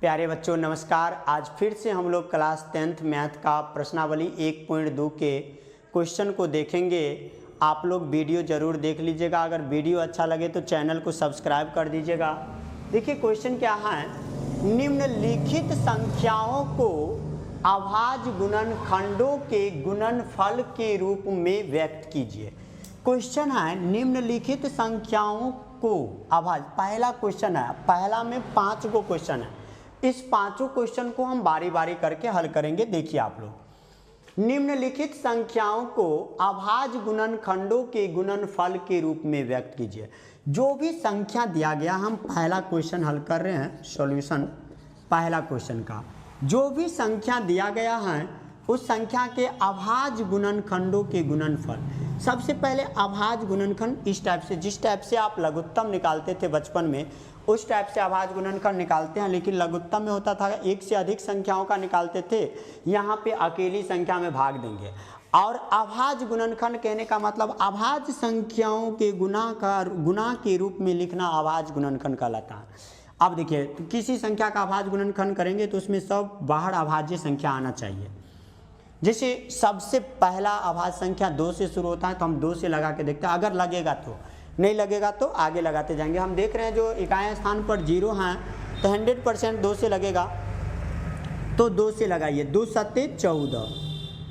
प्यारे बच्चों नमस्कार। आज फिर से हम लोग क्लास 10th मैथ का प्रश्नावली 1.2 के क्वेश्चन को देखेंगे। आप लोग वीडियो ज़रूर देख लीजिएगा। अगर वीडियो अच्छा लगे तो चैनल को सब्सक्राइब कर दीजिएगा। देखिए क्वेश्चन क्या है, निम्नलिखित संख्याओं को अभाज्य गुणनखंडों के गुणनफल के रूप में व्यक्त कीजिए। क्वेश्चन है निम्नलिखित संख्याओं को अभाज्य, पहला क्वेश्चन है, पहला में 5 को क्वेश्चन है। इस 5 क्वेश्चन को हम बारी बारी करके हल करेंगे। देखिए आप लोग, निम्नलिखित संख्याओं को अभाज्य गुणनखंडों के गुणनफल के रूप में व्यक्त कीजिए। जो भी संख्या दिया गया, हम पहला क्वेश्चन हल कर रहे हैं, सॉल्यूशन पहला क्वेश्चन का। जो भी संख्या दिया गया है उस संख्या के अभाज्य गुणनखंडों के गुणनफल। सबसे पहले अभाज्य गुणनखंड इस टाइप से, जिस टाइप से आप लघुत्तम निकालते थे बचपन में, उस टाइप से अभाज्य गुणनखंड निकालते हैं। लेकिन लघुत्तम में होता था एक से अधिक संख्याओं का निकालते थे, यहाँ पे अकेली संख्या में भाग देंगे। और अभाज्य गुणनखंड कहने का मतलब अभाज्य संख्याओं के गुणा के रूप में लिखना अभाज्य गुणनखंड कहलाता है। अब देखिए, तो किसी संख्या का अभाज्य गुणनखंड करेंगे तो उसमें सब बाहर अभाज्य संख्या आना चाहिए। जैसे सबसे पहला अभाज्य संख्या 2 से शुरू होता है, तो हम 2 से लगा के देखते हैं। अगर लगेगा तो, नहीं लगेगा तो आगे लगाते जाएंगे। हम देख रहे हैं जो इकाई स्थान पर 0 हैं तो 100% 2 से लगेगा, तो 2 से लगाइए। 2 सत्ते 14,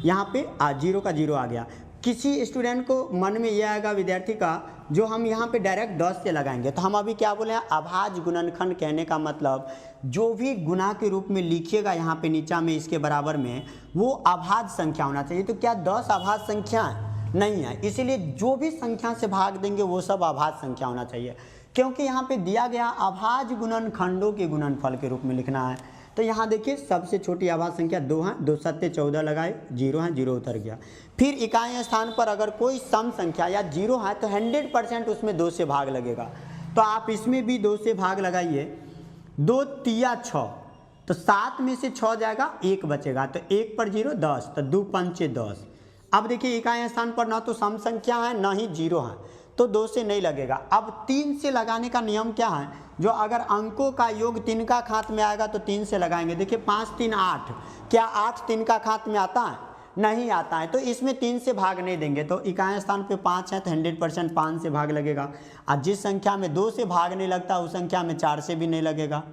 यहाँ पे 0 का 0 आ गया। किसी स्टूडेंट को मन में यह आएगा, विद्यार्थी का, जो हम यहाँ पे डायरेक्ट 10 से लगाएंगे। तो हम अभी क्या बोले हैं, अभाज्य गुणनखंड कहने का मतलब जो भी गुणा के रूप में लिखिएगा यहाँ पे नीचा में इसके बराबर में, वो अभाज्य संख्या होना चाहिए। तो क्या 10 अभाज्य संख्या नहीं है, इसीलिए जो भी संख्या से भाग देंगे वो सब अभाज्य संख्या होना चाहिए। क्योंकि यहाँ पे दिया गया अभाज्य गुणनखंडों के गुणनफल के रूप में लिखना है। तो यहाँ देखिए सबसे छोटी अभाज्य संख्या 2 है, 2 सत्ते 14 लगाए, 0 है, 0 उतर गया। फिर इकाई स्थान पर अगर कोई सम संख्या या 0 है तो 100% उसमें 2 से भाग लगेगा। तो आप इसमें भी 2 से भाग लगाइए। 2 तिया 6, तो 7 में से 6 जाएगा, 1 बचेगा, तो 1 पर 0 10, तो 2 पंचे 10। अब देखिए इकाई स्थान पर ना तो सम संख्या है ना ही 0 है, तो 2 से नहीं लगेगा। अब 3 से लगाने का नियम क्या है, जो अगर अंकों का योग तिनका खात में आएगा तो 3 से लगाएंगे। देखिए 5 3 8, क्या 8 तिनका खात में आता है? नहीं आता है, तो इसमें 3 से भाग नहीं देंगे। तो इकाई स्थान पे 5 है तो 100% 5 से भाग लगेगा। और जिस संख्या में 2 से भाग नहीं लगता उस संख्या में 4 से भी नहीं लगेगा।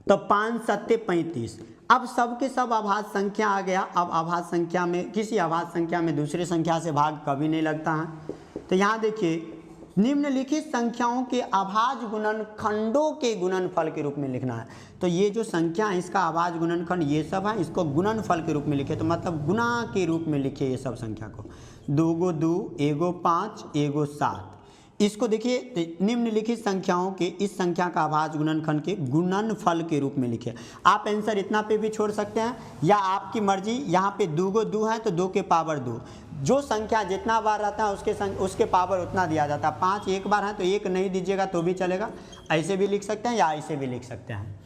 तो 5 सत्ते 35। अब सबके सब अभाज्य संख्या आ गया। अब अभाज्य संख्या में, किसी अभाज्य संख्या में दूसरे संख्या से भाग कभी नहीं लगता है। तो यहाँ देखिए निम्नलिखित संख्याओं के अभाज्य गुणनखंडों के गुणनफल के रूप में लिखना है। तो ये जो संख्या है इसका अभाज्य गुणनखंड ये सब है, इसको गुणनफल के रूप में लिखे, तो मतलब गुणा के रूप में लिखे ये सब संख्या को। 2 गो 2, 1 गो 5, 1 गो 7। इसको देखिए निम्नलिखित संख्याओं के इस संख्या का अभाज्य गुणनखंड के गुणनफल के रूप में लिखे। आप आंसर इतना पे भी छोड़ सकते हैं या आपकी मर्जी। यहाँ पे 2 गो 2 है तो 2 के पावर 2, जो संख्या जितना बार रहता है उसके पावर उतना दिया जाता है। 5 एक बार है तो 1 नहीं दीजिएगा तो भी चलेगा, ऐसे भी लिख सकते हैं या ऐसे भी लिख सकते हैं।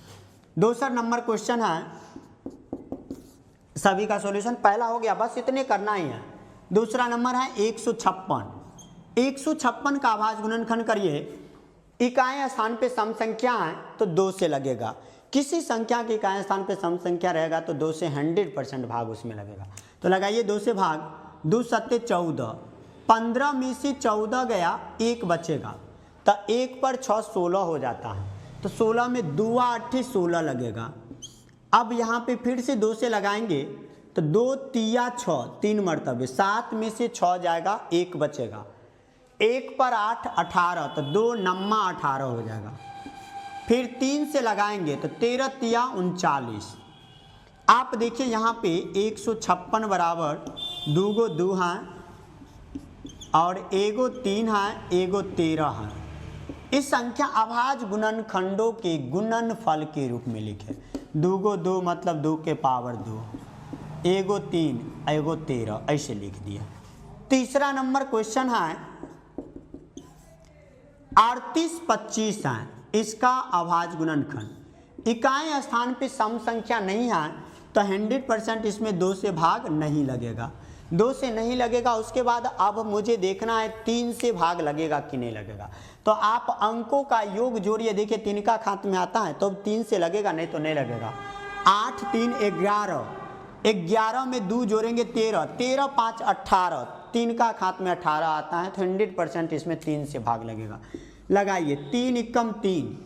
दूसरा नंबर क्वेश्चन है, सभी का सॉल्यूशन पहला हो गया, बस इतने करना ही है। दूसरा नंबर है 156। 156 का अभाज्य गुणनखंड करिए। इकाई स्थान पे सम संख्या है तो 2 से लगेगा। किसी संख्या के इकाई स्थान पे सम संख्या रहेगा तो 2 से 100% भाग उसमें लगेगा। तो लगाइए 2 से भाग। 2 सत्ते 14, 15 में से 14 गया, 1 बचेगा, तो 1 पर 6 16 हो जाता है। तो 16 में 2 8 16 लगेगा। अब यहाँ पे फिर से 2 से लगाएंगे तो 2 तिया 6, 3 मरतबे, 7 में से 6 जाएगा, 1 बचेगा। 1 पर 8 18, तो 2 नम्मा 18 हो जाएगा। फिर 3 से लगाएंगे तो 13 तिया 39। आप देखिए यहाँ पे 156 बराबर 2 गो 2 है और 1 गो 3 है, 1 गो 13 है। इस संख्या अभाज्य गुणनखंडों के गुणनफल के रूप में लिखे। 2 गो 2 मतलब 2 के पावर 2, 1 गो 3, 1 गो 13, ऐसे लिख दिया। तीसरा नंबर क्वेश्चन है 38 25 है, इसका अभाज्य गुणनखंड। इकाई स्थान पे सम संख्या नहीं है तो 100% इसमें 2 से भाग नहीं लगेगा। 2 से नहीं लगेगा। उसके बाद अब मुझे देखना है 3 से भाग लगेगा कि नहीं लगेगा। तो आप अंकों का योग जोड़िए, देखिए 3 का खाते में आता है तो 3 से लगेगा, नहीं तो नहीं लगेगा। 8 3 11, 11 में 2 जोड़ेंगे 13, 13 5 18, 3 का खाते में 18 आता है तो 100% इसमें 3 से भाग लगेगा। लगाइए 3 एकम 3,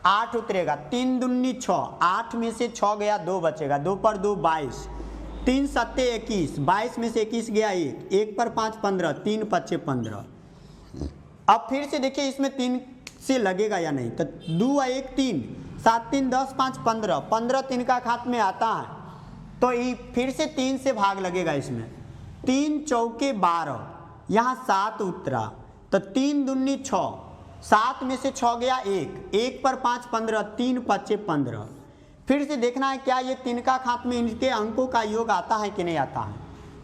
8 उतरेगा, 3 दूनी 6, 8 में से 6 गया 2 बचेगा, 2 पर 2 22, 3 सत्ते 21, 22 में से 21 गया 1, 1 पर 5 15, 3 पच्चे 15। अब फिर से देखिए इसमें 3 से लगेगा या नहीं, तो 2 और 1 3, 7 3 10 5 15, 15 3 का खाते में आता है तो फिर से 3 से भाग लगेगा इसमें। 3 चौके 12, यहाँ 7 उतरा तो 3 दूनी 6, 7 में से 6 गया 1, 1 पर 5 15, 3 पच्चे 15। फिर से देखना है क्या ये 3 का खाते में इनके अंकों का योग आता है कि नहीं आता है।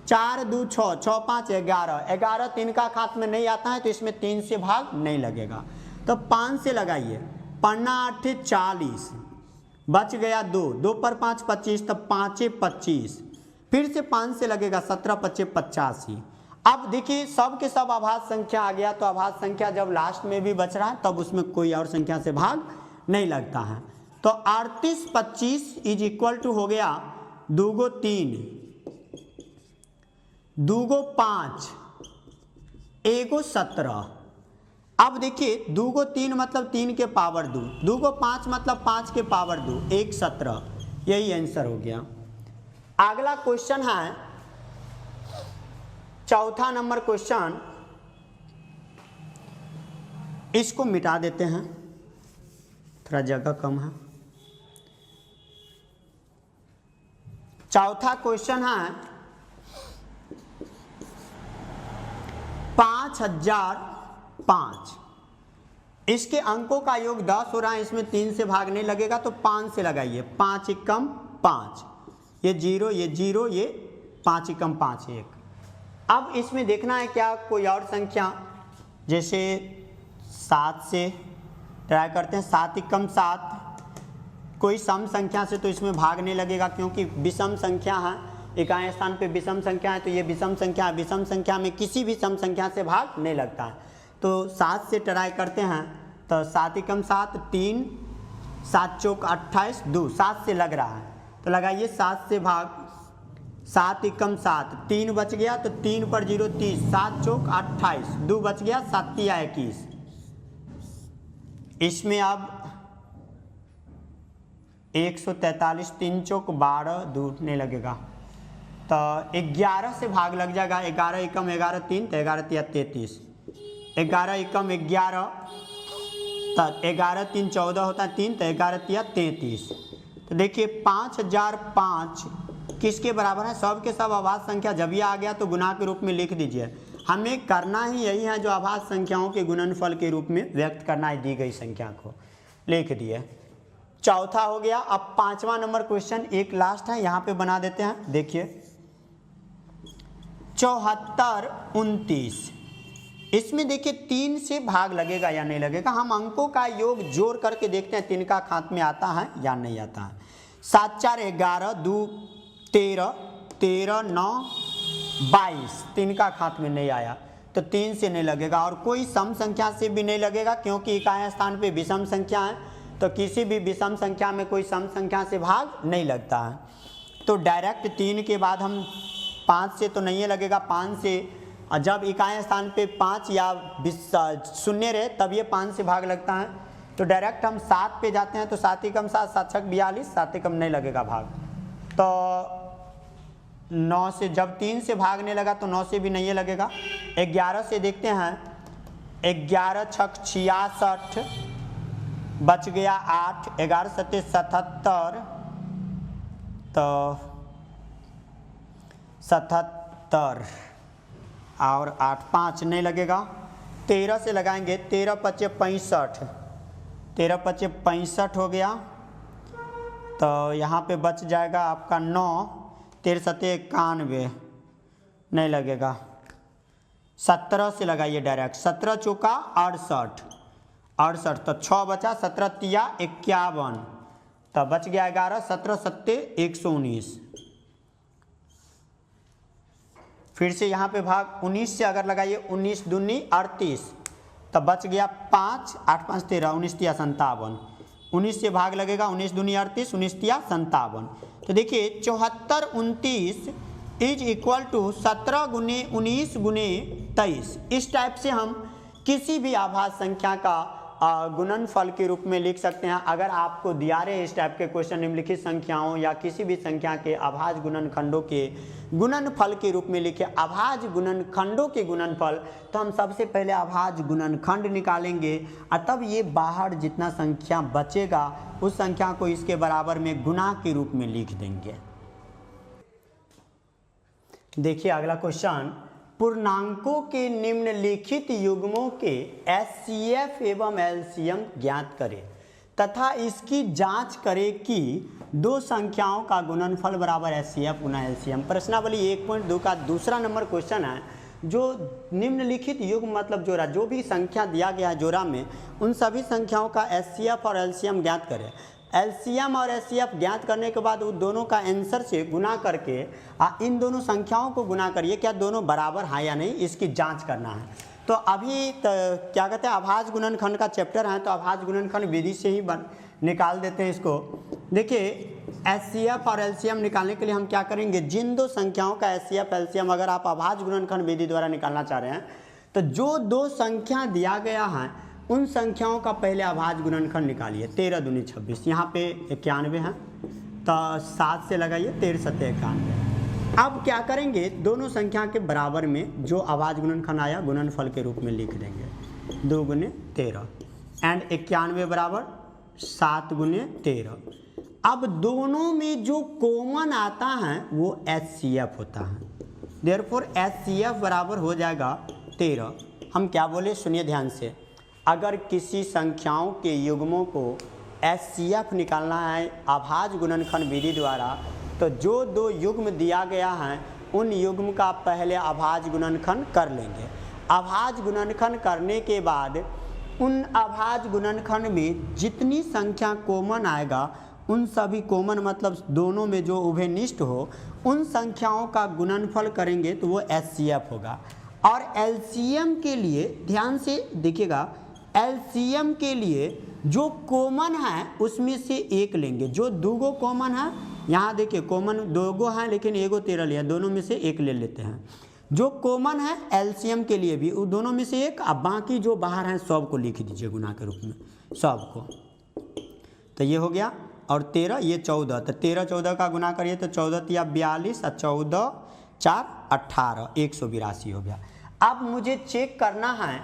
4 2 6, 6 5 11, 11 3 का खाते में नहीं आता है तो इसमें 3 से भाग नहीं लगेगा। तो 5 से लगाइए, पन्ना 8 40, बच गया 2, 2 पर 5 25, तब 5 25, फिर से 5 से लगेगा 17 पच्चे 85। अब देखिए सब के सब अभाज्य संख्या आ गया, तो अभाज्य संख्या जब लास्ट में भी बच रहा है तब उसमें कोई और संख्या से भाग नहीं लगता है। तो 38 25 इज इक्वल टू हो गया 2 गो 3, 2 गो 5, 1 गो 17। अब देखिए 2 गो 3 मतलब 3 के पावर 2, 2 गो 5 मतलब 5 के पावर 2, 1 17। यही आंसर हो गया। अगला क्वेश्चन है चौथा नंबर क्वेश्चन, इसको मिटा देते हैं, थोड़ा जगह कम है। चौथा क्वेश्चन है 5005, इसके अंकों का योग 10 हो रहा है, इसमें 3 से भाग नहीं लगेगा तो 5 से लगाइए। 5 एकम 5, ये 0 ये 0, ये 5 एकम 5 1। अब इसमें देखना है क्या कोई और संख्या, जैसे 7 से ट्राई करते हैं। 7 एकम 7, कोई सम संख्या से तो इसमें भाग नहीं लगेगा क्योंकि विषम संख्या है, इकाई स्थान पे विषम संख्या है तो ये विषम संख्या है। विषम संख्या में किसी भी सम संख्या से भाग नहीं लगता है। तो 7 से ट्राई करते हैं, तो 7 एकम 7 3, 7 चौक 28 2, 7 से लग रहा है तो लगाइए 7 से भाग। 7 एकम 7, 3 बच गया तो 3 पर 0 30, 7 चौक 28, 2 बच गया 7 तिया 21। इसमें अब 143, 3 चौक 12, 2 नहीं लगेगा तो 11 से भाग लग जाएगा। 11 एकम 11 3, तो 11 तिया 33, 11 एकम 11, तो 11 3 14 होता है 3, तो 11 तिया 33। तो देखिए 5005 किसके बराबर है, सब के सब अभाज्य संख्या जब ये आ गया तो गुणा के रूप में लिख दीजिए। हमें करना ही यही है जो अभाज्य संख्याओं के गुणनफल के रूप में व्यक्त करना है, दी गई संख्या को लिख दिए। चौथा हो गया। अब 5वां नंबर क्वेश्चन एक लास्ट है, यहाँ पे बना देते हैं। देखिए 74 29, इसमें देखिए 3 से भाग लगेगा या नहीं लगेगा। हम अंकों का योग जोड़ करके देखते हैं 3 का खाते में आता है या नहीं आता है। 7 4 11, 2 13, 13 9 22, 3 का खाते में नहीं आया तो 3 से नहीं लगेगा। और कोई सम संख्या से भी नहीं लगेगा क्योंकि इकाई स्थान पे विषम संख्या है, तो किसी भी विषम संख्या में कोई सम संख्या से भाग नहीं लगता है। तो डायरेक्ट 3 के बाद हम 5 से तो नहीं लगेगा, 5 से जब इकाई स्थान पे 5 या 0 रहे तब ये 5 से भाग लगता है। तो डायरेक्ट हम 7 पे जाते हैं, तो 7 एकम 7, 7 छक 42, 7 एकम नहीं लगेगा भाग। तो 9 से जब 3 से भागने लगा तो 9 से भी नहीं लगेगा। 11 से देखते हैं, 11 छक 66, बच गया 8, 11 सत्ते 77, तो 77 और 8 5 नहीं लगेगा। 13 से लगाएंगे, 13 पच्चे 65, 13 पच्चे 65 हो गया। तो यहाँ पे बच जाएगा आपका 9, 13 सत्ते 91 नहीं लगेगा। 17 से लगाइए डायरेक्ट, 17 चौका 68, 68 तो 6 बचा, 17 तिया 51, तो बच गया 11, 17 सत्ते 119। फिर से यहाँ पे भाग 19 से अगर लगाइए 19 दूनी 38, तब बच गया 5, 8 5 13, 19 तिया 57, 19 से भाग लगेगा 19 दूनी 38, 19 तिया 57। तो देखिए 74 29 इज इक्वल टू 17 गुने 19 गुने 23। इस टाइप से हम किसी भी आभाज्य संख्या का गुणनफल के रूप में लिख सकते हैं। अगर आपको दिया रहे इस टाइप के क्वेश्चन निम्नलिखित संख्याओं या किसी भी संख्या के अभाज्य गुणनखंडों के गुणनफल के रूप में लिखे अभाज्य गुणनखंडों के गुणनफल, तो हम सबसे पहले अभाज्य गुणनखंड निकालेंगे और तब ये बाहर जितना संख्या बचेगा उस संख्या को इसके बराबर में गुणा के रूप में लिख देंगे। देखिए अगला क्वेश्चन, पूर्णांकों के निम्नलिखित युग्मों के एचसीएफ एवं एलसीएम ज्ञात करें तथा इसकी जांच करें कि दो संख्याओं का गुणनफल बराबर एचसीएफ गुना एलसीएम। प्रश्नावली 1.2 का दूसरा नंबर क्वेश्चन है, जो निम्नलिखित युग्म मतलब जोड़ा, जो भी संख्या दिया गया है जोड़ा में, उन सभी संख्याओं का एचसीएफ और एलसीएम ज्ञात करें। एलसीएम और एचसीएफ ज्ञात करने के बाद उन दोनों का आंसर से गुना करके इन दोनों संख्याओं को गुना करिए, क्या दोनों बराबर हैं या नहीं, इसकी जांच करना है। तो अभी क्या कहते हैं, अभाज्य गुणनखंड का चैप्टर है, तो अभाज्य गुणनखंड विधि से ही निकाल देते हैं इसको। देखिए एचसीएफ और एलसीएम निकालने के लिए हम क्या करेंगे, जिन दो संख्याओं का एचसीएफ एलसीएम अगर आप अभाज्य गुणनखंड विधि द्वारा निकालना चाह रहे हैं, तो जो दो संख्या दिया गया है उन संख्याओं का पहले अभाज्य गुणनखंड निकालिए। 13 दूनी 26, यहाँ पे 91 है, तो 7 से लगाइए, 13 7 91। अब क्या करेंगे, दोनों संख्या के बराबर में जो अभाज्य गुणनखंड आया गुणनफल के रूप में लिख देंगे। 2 गुने 13 एंड 91 बराबर 7 गुने 13। अब दोनों में जो कॉमन आता है वो एचसीएफ होता है, देयरफॉर एचसीएफ बराबर हो जाएगा 13। हम क्या बोले, सुनिए ध्यान से, अगर किसी संख्याओं के युग्मों को एचसीएफ निकालना है अभाज्य गुणनखंड विधि द्वारा, तो जो दो युग्म दिया गया है उन युग्म का पहले अभाज्य गुणनखंड कर लेंगे। अभाज्य गुणनखंड करने के बाद उन अभाज्य गुणनखंड में जितनी संख्या कॉमन आएगा उन सभी कॉमन मतलब दोनों में जो उभयनिष्ठ हो उन संख्याओं का गुणनफल करेंगे तो वो एचसीएफ होगा। और एलसीएम के लिए ध्यान से देखिएगा, एलसीएम के लिए जो कॉमन है उसमें से एक लेंगे। जो दूगो कॉमन है, यहाँ देखिए कॉमन दोगो है लेकिन एगो 13 लिया, दोनों में से एक ले लेते हैं। जो कॉमन है एलसीएम के लिए भी उन दोनों में से एक, अब बाकी जो बाहर हैं सब को लिख दीजिए गुना के रूप में, सब को। तो ये हो गया, और 13 ये 14, तो 13 14 का गुना करिए तो 14 तिया 42 और 14 4 18, 182 हो गया। अब मुझे चेक करना है,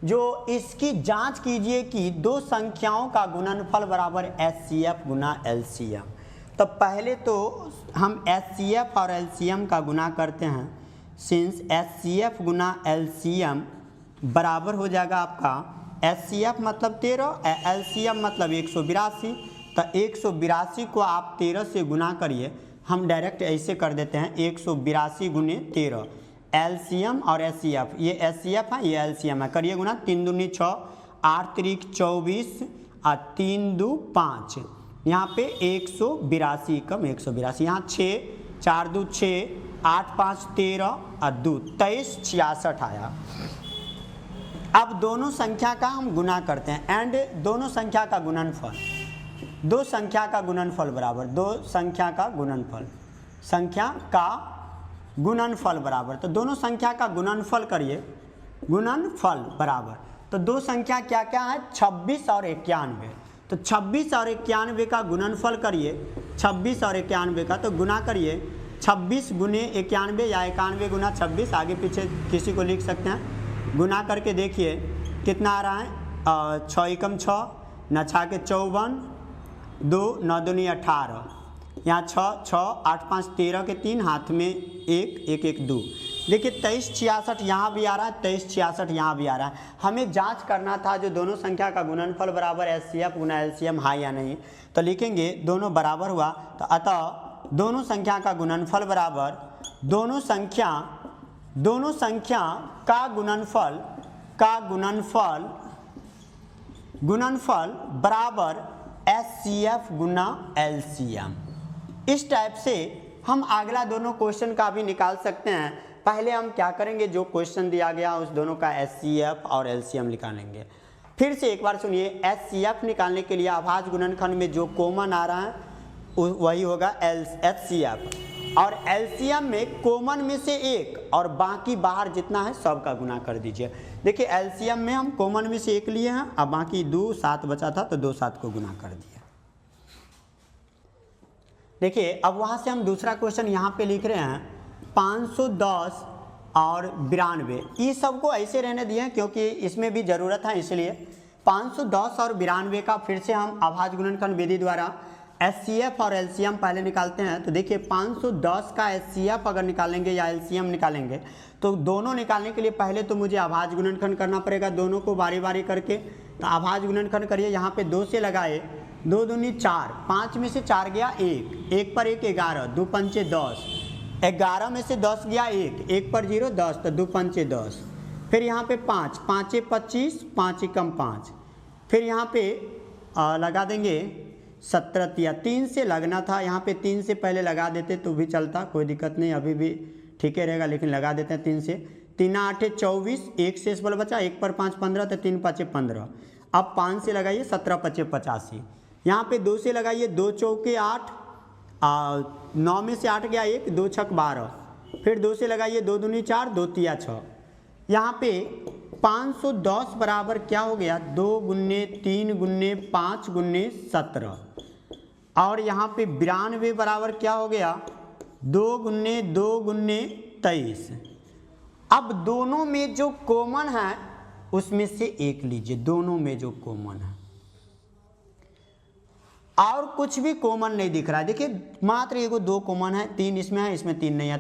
जो इसकी जांच कीजिए कि दो संख्याओं का गुणनफल बराबर एचसीएफ गुना एलसीएम। तो पहले तो हम एचसीएफ और एलसीएम का गुना करते हैं। सिंस एचसीएफ गुना एलसीएम बराबर हो जाएगा आपका, एचसीएफ मतलब 13, एलसीएम मतलब 182। तो 182 को आप 13 से गुना करिए, हम डायरेक्ट ऐसे कर देते हैं 182 गुने 13। एलसीएम और एचसीएफ, ये एचसीएफ है ये एलसीएम है, करिए गुना। 3 दूनी 6, 8 3 24 और 3 2 5, यहाँ पे 182 कम 182, यहाँ 6 4 2 6 8 5 13 और 2 23 66 आया। अब दोनों संख्या का हम गुना करते हैं एंड दोनों संख्या का गुणनफल, दो संख्या का गुणनफल बराबर, दो संख्या का गुणनफल, संख्या का गुणनफल बराबर। तो दोनों संख्या का गुणनफल करिए, गुणनफल बराबर। तो दो संख्या क्या क्या है, 26 और 91। तो 26 और 91 का गुणनफल करिए, 26 और 91 का, तो गुना करिए 26 गुने 91 या 91 गुना 26, आगे पीछे किसी को लिख सकते हैं। गुना करके देखिए कितना आ रहा है, 6 एकम 6, न 6 के 54, 2 9 दूनी 18, यहाँ 6 6 8 5 13 के 3, हाथ में 1 1 1 2। देखिए 23 66 यहाँ भी आ रहा है, 23 66 यहाँ भी आ रहा है। हमें जांच करना था जो दोनों संख्या का गुणनफल बराबर एचसीएफ गुना एलसीएम है या नहीं, तो लिखेंगे दोनों बराबर हुआ, तो अतः दोनों संख्या का गुणनफल बराबर दोनों संख्या का गुणनफल बराबर एचसीएफ गुना एलसीएम। इस टाइप से हम अगला दोनों क्वेश्चन का भी निकाल सकते हैं। पहले हम क्या करेंगे, जो क्वेश्चन दिया गया उस दोनों का HCF और LCM निकालेंगे। फिर से एक बार सुनिए, HCF निकालने के लिए अभाज्य गुणनखंड में जो कॉमन आ रहा है वही होगा HCF, और LCM में कॉमन में से एक और बाकी बाहर जितना है सब का गुना कर दीजिए। देखिए LCM में हम कॉमन में से एक लिए हैं, अब बाकी 2 7 बचा था तो 2 7 को गुना कर दिया। देखिए अब वहाँ से हम दूसरा क्वेश्चन यहाँ पे लिख रहे हैं 510 और 92, ये सबको ऐसे रहने दिए हैं क्योंकि इसमें भी ज़रूरत है, इसलिए 510 और 92 का फिर से हम अभाज्य गुणनखंड विधि द्वारा HCF और LCM पहले निकालते हैं। तो देखिए 510 का HCF अगर निकालेंगे या LCM निकालेंगे तो दोनों निकालने के लिए पहले तो मुझे अभाज्य गुणनखंड करना पड़ेगा, दोनों को बारी बारी करके। तो अभाज्य गुणनखंड करिए, यहाँ पे 2 से लगाए, 2 दूनी 4, 5 में से 4 गया 1, 1 पर 1 11, 2 पंचे 10, 11 में से 10 गया 1, 1 पर 0 10, तो 2 पंचे 10। फिर यहाँ पे 5, 5 25, 5 एकम 5, फिर यहाँ पे लगा देंगे 17, या 3 से लगना था, यहाँ पे 3 से पहले लगा देते तो भी चलता, कोई दिक्कत नहीं, अभी भी ठीक है रहेगा, लेकिन लगा देते हैं 3 से। 3 8 24, 1 शेष बल बचा, 1 पर 5 15, तो 3 5 15। अब 5 से लगाइए 17 5 85, यहाँ पे 2 से लगाइए, 2 चौके 8, 9 में से 8 गया 1, 2 छक 12, फिर 2 से लगाइए, 2 दूनी 4, 2 तिया 6। यहाँ पे 510 बराबर क्या हो गया, 2 गुने 3 गुने 5 गुने 17, और यहाँ पे 92 बराबर क्या हो गया, 2 गुने 2 गुने 23। अब दोनों में जो कॉमन है उसमें से एक लीजिए, दोनों में जो कॉमन है, और कुछ भी कॉमन नहीं दिख रहा है। देखिए मात्र एगो 2 कॉमन है, 3 इसमें है, इसमें 3 नहीं है,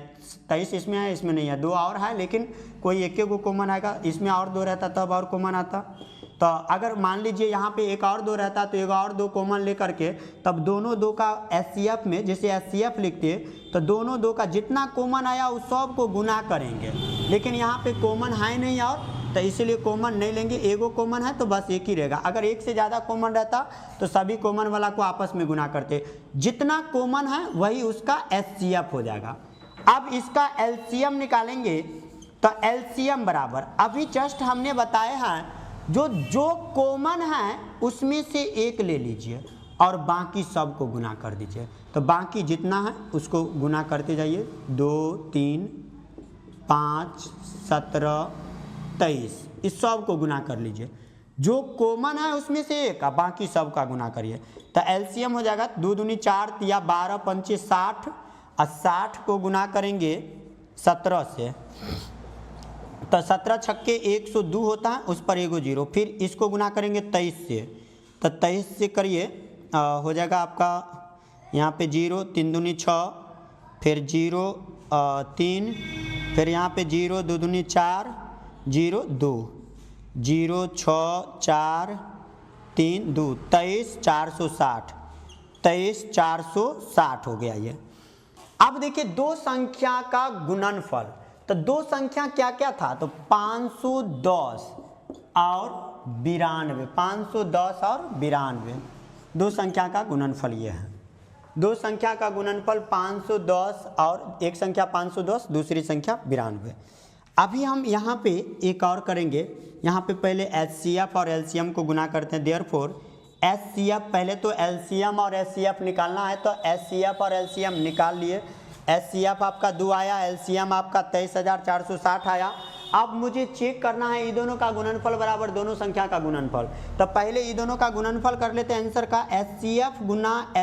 23 इसमें है, इसमें नहीं है, 2 और है, लेकिन कोई एक गो कॉमन आएगा, इसमें और 2 रहता तब और कॉमन आता। तो अगर मान लीजिए यहाँ पे एक और 2 रहता तो एक और 2 कॉमन लेकर के तब दोनों 2 का HCF में, जैसे HCF लिखते तो दोनों 2 का जितना कॉमन आया उस सब को गुना करेंगे, लेकिन यहाँ पे कॉमन है नहीं, और तो इसलिए कॉमन नहीं लेंगे। एगो कॉमन है तो बस एक ही रहेगा, अगर एक से ज़्यादा कॉमन रहता तो सभी कॉमन वाला को आपस में गुना करते, जितना कॉमन है वही उसका HCF हो जाएगा। अब इसका LCM निकालेंगे तो LCM बराबर, अभी जस्ट हमने बताया है जो कॉमन है उसमें से एक ले लीजिए और बाकी सब को गुना कर दीजिए। तो बाकी जितना है उसको गुना करते जाइए, 2 3 5 17 23, इस सब को गुना कर लीजिए, जो कॉमन है उसमें से एक, बाकी सब का गुना करिए। तो LCM हो जाएगा 2 दूनी 4 तिया 12 पंचे 60, और 60 को गुना करेंगे 17 से, तो 17 छक्के 102 होता है, उस पर एगो 0, फिर इसको गुना करेंगे 23 से, तो 23 से करिए हो जाएगा आपका यहाँ पे 0, 3 दूनी 6, फिर 0 3, फिर यहाँ पे 0 2 दूनी 4, 0 2, 0 6 4 3 2, 23 460, 23 460 हो गया ये। अब देखिए 2 संख्या का गुणनफल, तो 2 संख्या क्या क्या था, तो 510 और 92, 510 और 92, 2 संख्या का गुणनफल ये है। 2 संख्या का गुणनफल 510 और एक संख्या 510, दूसरी संख्या 92। अभी हम यहाँ पे एक और करेंगे, यहाँ पे पहले HCF और LCM को गुना करते हैं, देयरफॉर HCF, पहले तो LCM और HCF निकालना है, तो HCF और LCM निकाल लिए। HCF आपका 2 आया, LCM आपका 23,460 आया। अब मुझे चेक करना है ये दोनों का गुणनफल बराबर दोनों संख्या का गुणनफल, तो पहले ये दोनों का गुणनफल कर लेते हैं आंसर का, HCF गुना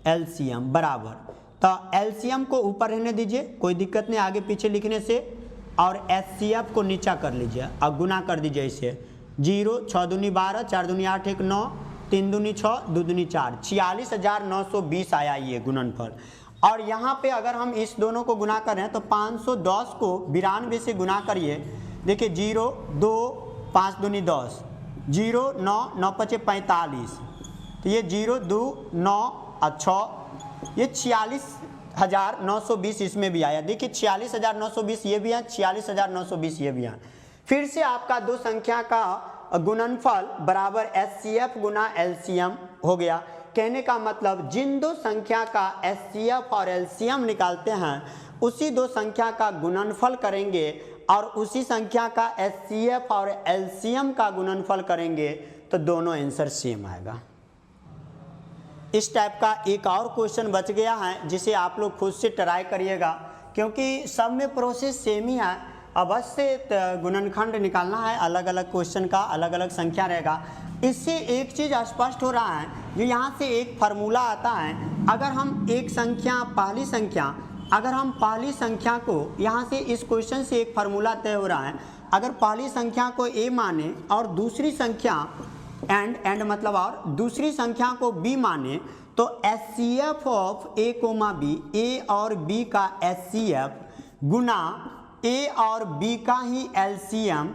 LCM बराबर, तो LCM को ऊपर रहने दीजिए, कोई दिक्कत नहीं आगे पीछे लिखने से, और HCF को नीचा कर लीजिए, अब गुना कर दीजिए इसे, 0 6 दूनी 12, 4 दूनी 8 1 9, 3 दूनी 6, 2 दूनी 4, 46,920 आया ये गुणनफल। और यहाँ पे अगर हम इस दोनों को गुना करें तो 510 को 92 से गुना करिए, देखिए 0 2 5 दूनी 10, 0 9 9 5 45, तो ये 0 2 9 और 6, ये 46,920 इसमें भी आया। देखिए 46,920 ये भी है, 46,920 ये भी है। फिर से आपका 2 संख्या का गुणनफल बराबर HCF गुना LCM हो गया। कहने का मतलब जिन 2 संख्या का HCF और LCM निकालते हैं उसी दो संख्या का गुणनफल करेंगे और उसी संख्या का HCF और LCM का गुणनफल करेंगे तो दोनों आंसर सेम आएगा। इस टाइप का एक और क्वेश्चन बच गया है जिसे आप लोग खुद से ट्राई करिएगा, क्योंकि सब में प्रोसेस सेम ही है। अवश्य गुणनखंड निकालना है, अलग अलग क्वेश्चन का अलग अलग संख्या रहेगा। इससे एक चीज़ स्पष्ट हो रहा है, जो यहाँ से एक फार्मूला आता है, अगर हम एक संख्या पहली संख्या को यहाँ से इस क्वेश्चन से एक फार्मूला तय हो रहा है, अगर पहली संख्या को a माने और दूसरी संख्या एंड मतलब और दूसरी संख्या को b माने तो HCF of a, b, a और b का HCF गुना a और b का ही LCM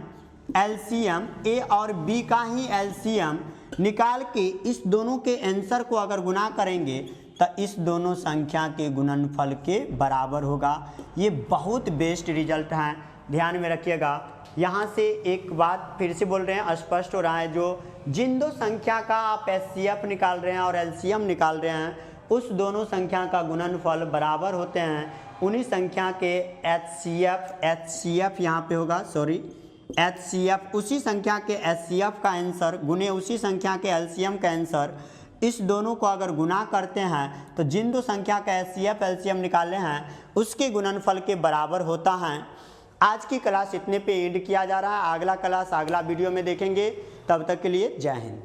a और b का ही LCM निकाल के इस दोनों के आंसर को अगर गुना करेंगे तो इस दोनों संख्या के गुणनफल के बराबर होगा। ये बहुत बेस्ट रिजल्ट है, ध्यान में रखिएगा। यहाँ से एक बात फिर से बोल रहे हैं, स्पष्ट हो रहा है, जो जिन दो संख्या का आप HCF निकाल रहे हैं और LCM निकाल रहे हैं उस दोनों संख्या का गुणनफल बराबर होते हैं। उन्हीं संख्या के HCF यहाँ पे होगा, HCF उसी संख्या के HCF का आंसर गुने उसी संख्या के LCM का आंसर, इस दोनों को अगर गुना करते हैं तो जिन दो संख्या का HCF LCM निकाले हैं उसके गुणनफल के बराबर होता है। आज की क्लास इतने पे एंड किया जा रहा है। अगला क्लास अगला वीडियो में देखेंगे, तब तक के लिए जय हिंद।